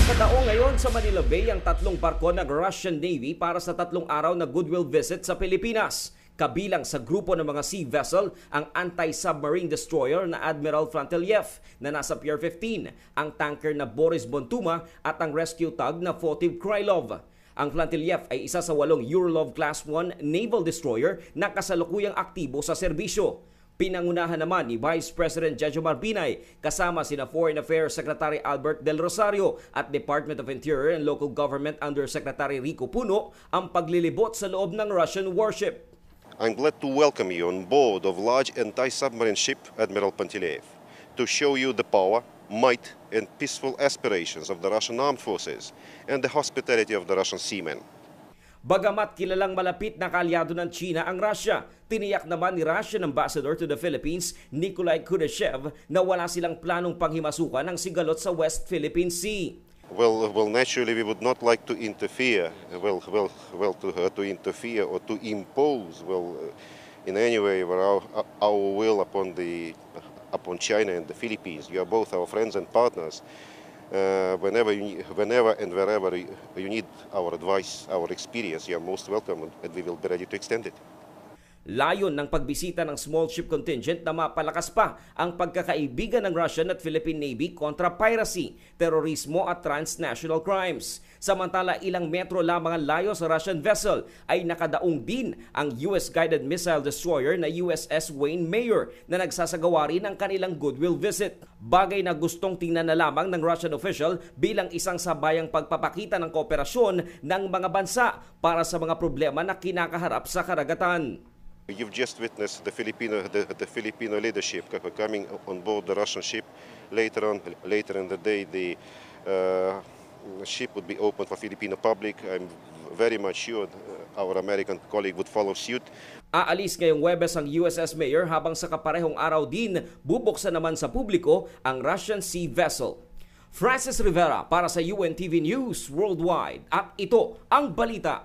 Nakadaong ngayon sa Manila Bay ang tatlong barko ng Russian Navy para sa 3 araw na goodwill visit sa Pilipinas. Kabilang sa grupo ng mga sea vessel ang anti-submarine destroyer na Admiral Frantiliev na nasa Pier 15, ang tanker na Boris Bontuma at ang rescue tug na Fotiv Krylov. Ang Frantiliev ay isa sa 8 Uralov Class 1 naval destroyer na kasalukuyang aktibo sa serbisyo. Pinangunahan naman ni Vice President Jejomar Binay kasama sina Foreign Affairs Secretary Albert Del Rosario at Department of Interior and Local Government Undersecretary Rico Puno ang paglilibot sa loob ng Russian warship. I'm glad to welcome you on board of large anti-submarine ship Admiral Panteliev to show you the power, might and peaceful aspirations of the Russian armed forces and the hospitality of the Russian seamen. Bagamat kilalang malapit na kaalyado ng China ang Russia, tiniyak naman ni Russian Ambassador to the Philippines, Nikolai Kudashev, na wala silang planong panghimasukan ng sigalot sa West Philippine Sea. Well, naturally, we would not like to interfere. To interfere or to impose, in any way, our will upon China and the Philippines. You are both our friends and partners. Whenever and wherever you need our advice, our experience, you are most welcome, and we will be ready to extend it. Layon ng pagbisita ng small ship contingent na mapalakas pa ang pagkakaibigan ng Russian at Philippine Navy kontra piracy, terorismo at transnational crimes. Samantala, ilang metro lamang ang layo sa Russian vessel ay nakadaong din ang US-guided missile destroyer na USS Wayne Mayer na nagsasagawa rin ng kanilang goodwill visit. Bagay na gustong tingnan na lamang ng Russian official bilang isang sabayang pagpapakita ng kooperasyon ng mga bansa para sa mga problema na kinakaharap sa karagatan. You've just witnessed the Filipino leadership coming on board the Russian ship. Later in the day, the ship would be open for Filipino public. I'm very much sure our American colleague would follow suit. Aalis ngayong Huwebes ang USS Mayer habang sa kaparehong araw din bubuksan naman sa publiko ang Russian Sea Vessel. Francis Rivera para sa UNTV News Worldwide at ito ang balita.